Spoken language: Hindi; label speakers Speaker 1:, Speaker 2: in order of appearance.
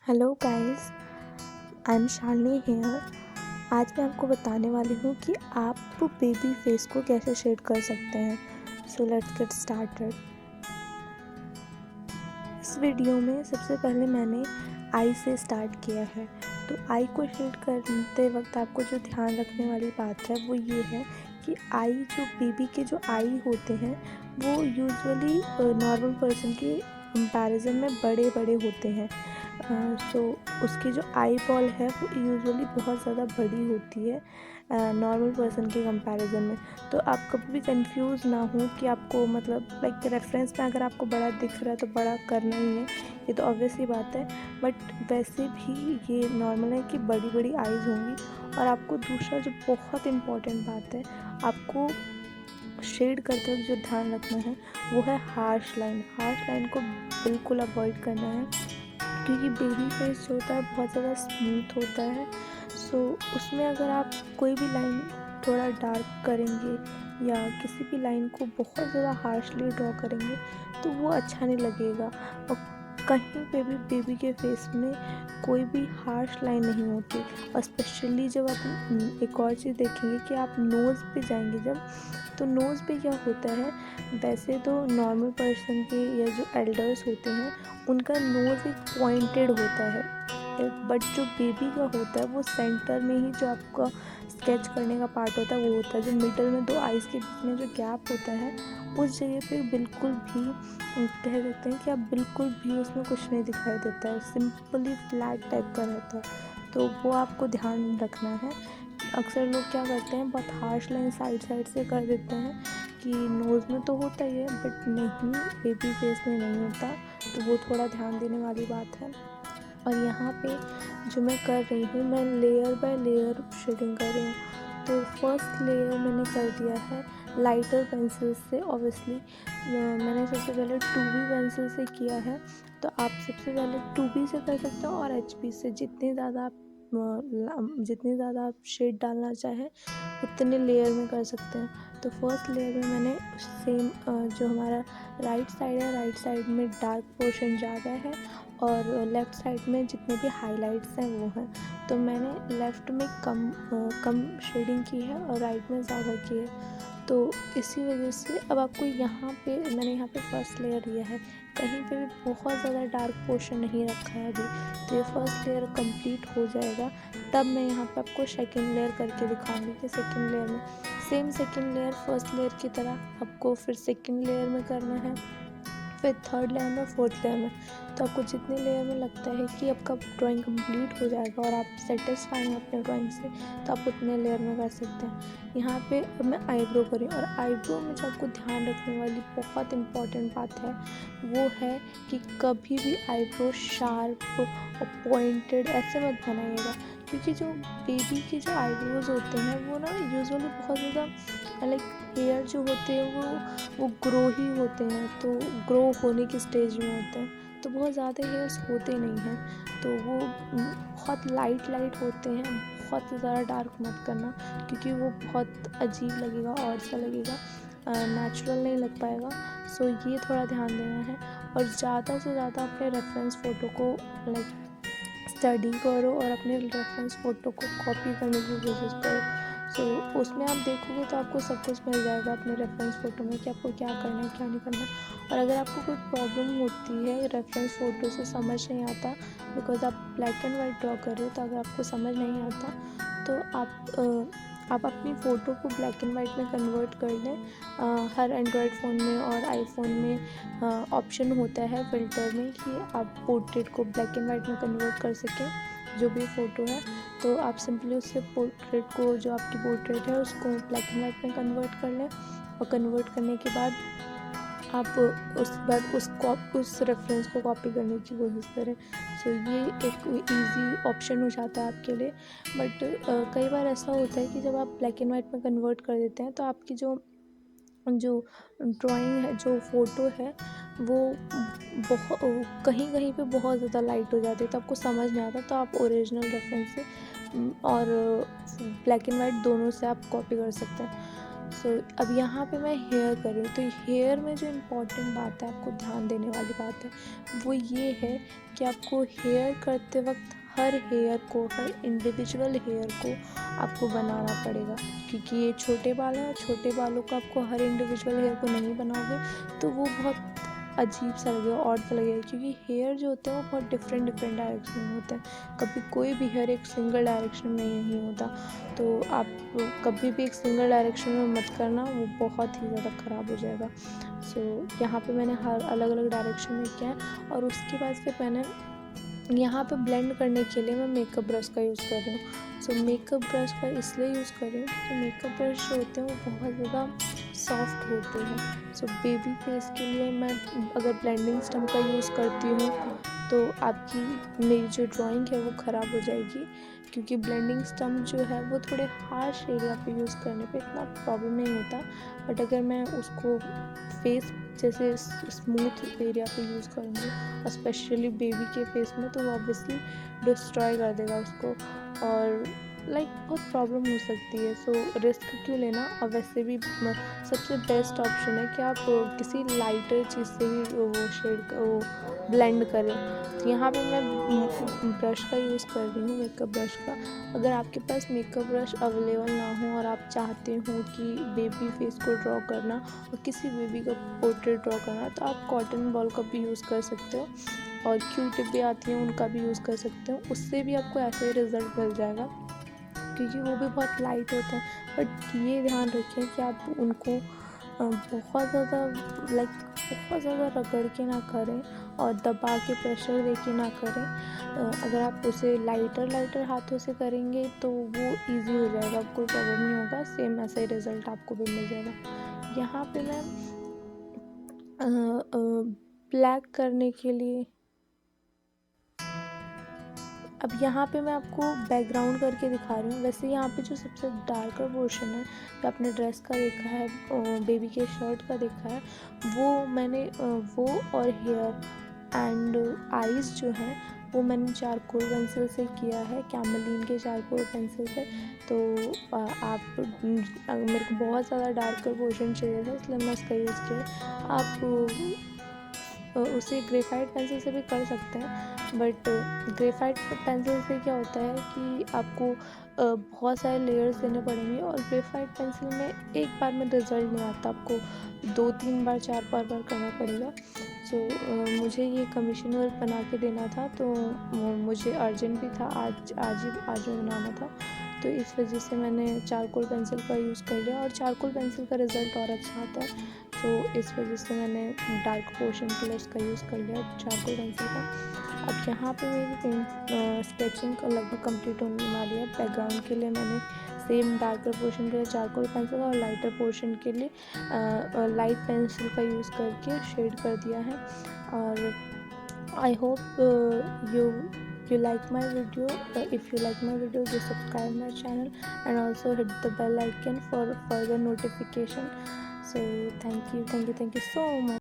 Speaker 1: Hello guys, I am Shalini here. आज मैं आपको बताने वाली हूँ कि आप बेबी फेस को कैसे शेड कर सकते हैं। So let's get started. इस वीडियो में सबसे पहले मैंने आई से स्टार्ट किया है। तो आई को शेड करते वक्त आपको जो ध्यान रखने वाली बात है वो ये है कि आई जो बेबी के जो आई होते हैं वो यूजुअली नॉर्मल पर्सन के कंपैरिजन में बड़े बड़े होते हैं। सो उसकी जो आई बॉल है वो यूजुअली बहुत ज़्यादा बड़ी होती है नॉर्मल पर्सन के कंपैरिजन में। तो आप कभी भी कंफ्यूज ना हो कि आपको मतलब लाइक रेफरेंस में अगर आपको बड़ा दिख रहा है तो बड़ा करना ही है, ये तो ऑब्वियस ही बात है। बट वैसे भी ये नॉर्मल है कि बड़ी बड़ी आईज़ होंगी। और आपको दूसरा जो बहुत इम्पॉर्टेंट बात है, आपको शेड करते वक्त जो ध्यान रखना है वो है हार्श लाइन को बिल्कुल अवॉइड करना है, क्योंकि बेबी फेस जो होता है बहुत ज़्यादा स्मूथ होता है। सो उसमें अगर आप कोई भी लाइन थोड़ा डार्क करेंगे या किसी भी लाइन को बहुत ज़्यादा हार्शली ड्रॉ करेंगे तो वो अच्छा नहीं लगेगा। और कहीं पे भी बेबी के फेस में कोई भी हार्श लाइन नहीं होती। और स्पेशली जब आप एक और चीज़ देखेंगे कि आप नोज़ पे जाएंगे जब, तो नोज़ पे क्या होता है, वैसे तो नॉर्मल पर्सन के या जो एल्डर्स होते हैं उनका नोज़ एक पॉइंटेड होता है, बट जो बेबी का होता है वो सेंटर में ही जो आपका स्केच करने का पार्ट होता है वो होता है। जो मिडल में दो आइज़ के बीच में जो गैप होता है उस जगह पे बिल्कुल भी कह देते हैं कि आप बिल्कुल भी उसमें कुछ नहीं दिखाई देता है, सिंपली फ्लैट टाइप का रहता है। तो वो आपको ध्यान रखना है। अक्सर लोग क्या करते हैं, बहुत हार्श लाइन साइड से कर देते हैं कि नोज़ में तो होता ही है बट नहीं, बेबी फेस में नहीं होता। तो वो थोड़ा ध्यान देने वाली बात है। और यहाँ पे जो मैं कर रही हूँ, मैं लेयर बाय लेयर शेडिंग कर रही हूँ। तो फर्स्ट लेयर मैंने कर दिया है लाइटर पेंसिल से। ऑब्वियसली मैंने सबसे पहले 2B पेंसिल से किया है। तो आप सबसे पहले 2B से कर सकते हो और HB से। जितनी ज़्यादा आप शेड डालना चाहें उतने लेयर में कर सकते हैं। तो फर्स्ट लेयर में मैंने सेम जो हमारा राइट साइड में डार्क पोर्शन ज़्यादा है और लेफ़्ट साइड में जितने भी हाइलाइट्स हैं वो हैं। तो मैंने लेफ़्ट में कम शेडिंग की है और राइट में ज़्यादा की है। तो इसी वजह से अब आपको मैंने यहाँ पे फर्स्ट लेयर लिया है, कहीं पे भी बहुत ज़्यादा डार्क पोर्शन नहीं रखा है अभी। तो ये फर्स्ट लेयर कंप्लीट हो जाएगा तब मैं यहाँ पे आपको सेकंड लेयर करके दिखाऊंगी कि सेकंड लेयर में same second layer first layer की तरह आपको फिर सेकंड लेयर में करना है, फिर थर्ड लेयर में, फोर्थ लेयर में। तो आपको जितने लेयर में लगता है कि आपका ड्राइंग कंप्लीट हो जाएगा और आप सेटिस्फाई हैं अपने ड्राइंग से, तो आप उतने लेयर में कर सकते हैं। यहाँ पे अब मैं आईब्रो करी, और आईब्रो में जो आपको ध्यान रखने वाली बहुत इम्पॉर्टेंट बात है वो है कि कभी भी आईब्रो शार्प और पॉइंटेड ऐसे मत बनाइएगा, क्योंकि जो बेबी के जो आईब्रोज होते हैं वो ना यूजुअली बहुत ज़्यादा लाइक हेयर जो होते हैं वो ग्रो ही होते हैं, तो ग्रो होने की स्टेज में होते हैं, तो बहुत ज़्यादा हेयर्स होते नहीं हैं। तो वो बहुत लाइट होते हैं। बहुत ज़्यादा डार्क मत करना, क्योंकि वो बहुत अजीब लगेगा और सा लगेगा, नेचुरल नहीं लग पाएगा। सो ये थोड़ा ध्यान देना है। और ज़्यादा से ज़्यादा अपने रेफरेंस फ़ोटो को लाइक स्टडी करो और अपने रेफरेंस फ़ोटो को कॉपी करने की कोशिश करो। सो उसमें आप देखोगे तो आपको सब कुछ मिल जाएगा अपने रेफरेंस फ़ोटो में कि आपको क्या करना है क्या नहीं करना। और अगर आपको कोई प्रॉब्लम होती है रेफरेंस फ़ोटो से समझ नहीं आता, बिकॉज आप ब्लैक एंड वाइट ड्रॉ कर रहे हो, तो अगर आपको समझ नहीं आता तो आप अपनी फ़ोटो को ब्लैक एंड वाइट में कन्वर्ट कर लें। हर एंड्रॉयड फ़ोन में और आईफोन में ऑप्शन होता है फ़िल्टर में कि आप पोर्ट्रेट को ब्लैक एंड वाइट में कन्वर्ट कर सकें, जो भी फ़ोटो है। तो आप सिंपली उससे पोर्ट्रेट को, जो आपकी पोर्ट्रेट है उसको ब्लैक एंड वाइट में कन्वर्ट कर लें। और कन्वर्ट करने के बाद आप उसके बाद उस रेफरेंस को कॉपी करने की कोशिश करें। सो ये एक इजी ऑप्शन हो जाता है आपके लिए। बट कई बार ऐसा होता है कि जब आप ब्लैक एंड वाइट में कन्वर्ट कर देते हैं तो आपकी जो जो ड्राइंग है, जो फ़ोटो है, वो बहुत कहीं कहीं पे बहुत ज़्यादा लाइट हो जाती है, तो आपको समझ नहीं आता। तो आप ओरिजिनल रेफरेंस से और ब्लैक एंड वाइट दोनों से आप कॉपी कर सकते हैं। सो अब यहाँ पे मैं हेयर कर रही हूँ। तो हेयर में जो इम्पोर्टेंट बात है, आपको ध्यान देने वाली बात है, वो ये है कि आपको हेयर करते वक्त हर हेयर को, हर इंडिविजुअल हेयर को आपको बनाना पड़ेगा, क्योंकि ये छोटे बाल हैं और छोटे बालों को आपको हर इंडिविजुअल हेयर को नहीं बनाओगे तो वो बहुत अजीब सा लगेगा, ऑड सा लगेगा, क्योंकि हेयर जो होते हैं वो बहुत डिफरेंट डायरेक्शन में होते हैं। कभी कोई भी हेयर एक सिंगल डायरेक्शन में नहीं होता, तो आप कभी भी एक सिंगल डायरेक्शन में मत करना, वो बहुत ही ज़्यादा ख़राब हो जाएगा। सो यहाँ पे मैंने हर अलग अलग डायरेक्शन में किया है। और उसके बाद फिर मैंने यहाँ पे ब्लेंड करने के लिए मैं मेकअप ब्रश का यूज़ कर रही हूँ। सो मेकअप ब्रश का इसलिए यूज़ कर रही हूँ क्योंकि मेकअप ब्रश जो होते हैं वो बहुत ज़्यादा सॉफ्ट होते हैं। सो बेबी फेस के लिए मैं अगर ब्लेंडिंग स्टम्प का यूज़ करती हूँ तो आपकी मेरी जो ड्राइंग है वो ख़राब हो जाएगी, क्योंकि ब्लेंडिंग स्टम्प जो है वो थोड़े हार्श एरिया पे यूज़ करने पे इतना प्रॉब्लम नहीं होता। बट अगर मैं उसको फेस जैसे स्मूथ एरिया पे यूज़ करूँगी और स्पेशली बेबी के फेस में, तो वो ऑब्वियसली डिस्ट्रॉय कर देगा उसको और बहुत प्रॉब्लम हो सकती है। सो रिस्क क्यों लेना। और वैसे भी सबसे बेस्ट ऑप्शन है कि आप किसी लाइटर चीज़ से ही वो शेड वो ब्लेंड करें। तो यहाँ पे मैं ब्रश का यूज़ कर रही हूँ, मेकअप ब्रश का। अगर आपके पास मेकअप ब्रश अवेलेबल ना हो और आप चाहते हो कि बेबी फेस को ड्रॉ करना और किसी बेबी का पोर्ट्रेट ड्रॉ करना, तो आप कॉटन बॉल का भी यूज़ कर सकते हो और क्यू-टिप भी आती हैं उनका भी यूज़ कर सकते हो। उससे भी आपको ऐसे ही रिज़ल्ट मिल जाएगा, क्योंकि वो भी बहुत लाइट होता है। बट ये ध्यान रखें कि आप उनको बहुत ज़्यादा रगड़ के ना करें और दबा के प्रेशर दे के ना करें। अगर आप उसे लाइटर हाथों से करेंगे तो वो इजी हो जाएगा, कोई प्रॉब्लम नहीं होगा, सेम ऐसा ही रिज़ल्ट आपको भी मिल जाएगा। यहाँ पे मैं ब्लैक करने के लिए अब यहाँ पे मैं आपको बैकग्राउंड करके दिखा रही हूँ। वैसे यहाँ पे जो सबसे डार्कर पोर्शन है जो आपने ड्रेस का देखा है, बेबी के शर्ट का देखा है, वो मैंने वो और हेयर एंड आईज़ जो हैं वो मैंने चारकोल पेंसिल से किया है, कैमलिन के चारकोल पेंसिल से। तो आप मेरे को बहुत ज़्यादा डार्कर पोर्शन चाहिए था, इसलिए मैं उसका यूज़ किया। आप उसे ग्रेफाइट पेंसिल से भी कर सकते हैं, बट ग्रेफाइट पेंसिल से क्या होता है कि आपको बहुत सारे लेयर्स देने पड़ेंगे और ग्रेफाइट पेंसिल में एक बार में रिज़ल्ट नहीं आता, आपको 2-3 बार 4 बार करना पड़ेगा। सो मुझे ये कमीशन वर्क बना के देना था, तो मुझे अर्जेंट भी था, आज ही बनाना था, तो इस वजह से मैंने चारकोल पेंसिल का यूज़ कर लिया और चारकोल पेंसिल का रिज़ल्ट और अच्छा आता है। तो इस वजह से मैंने डार्क पोर्शन के लिए उसका यूज़ कर लिया चारकोल पेंसिल का। अब यहाँ पे मेरी स्केचिंग लगभग कंप्लीट होने वाली है। बैकग्राउंड के लिए मैंने सेम डार्कर पोर्शन के लिए चारकोल पेंसिल और लाइटर पोर्शन के लिए लाइट पेंसिल का यूज़ करके शेड कर दिया है। और I hope you like my video. If you like my video, just subscribe my channel and also hit the bell icon for further notification. So thank you so much.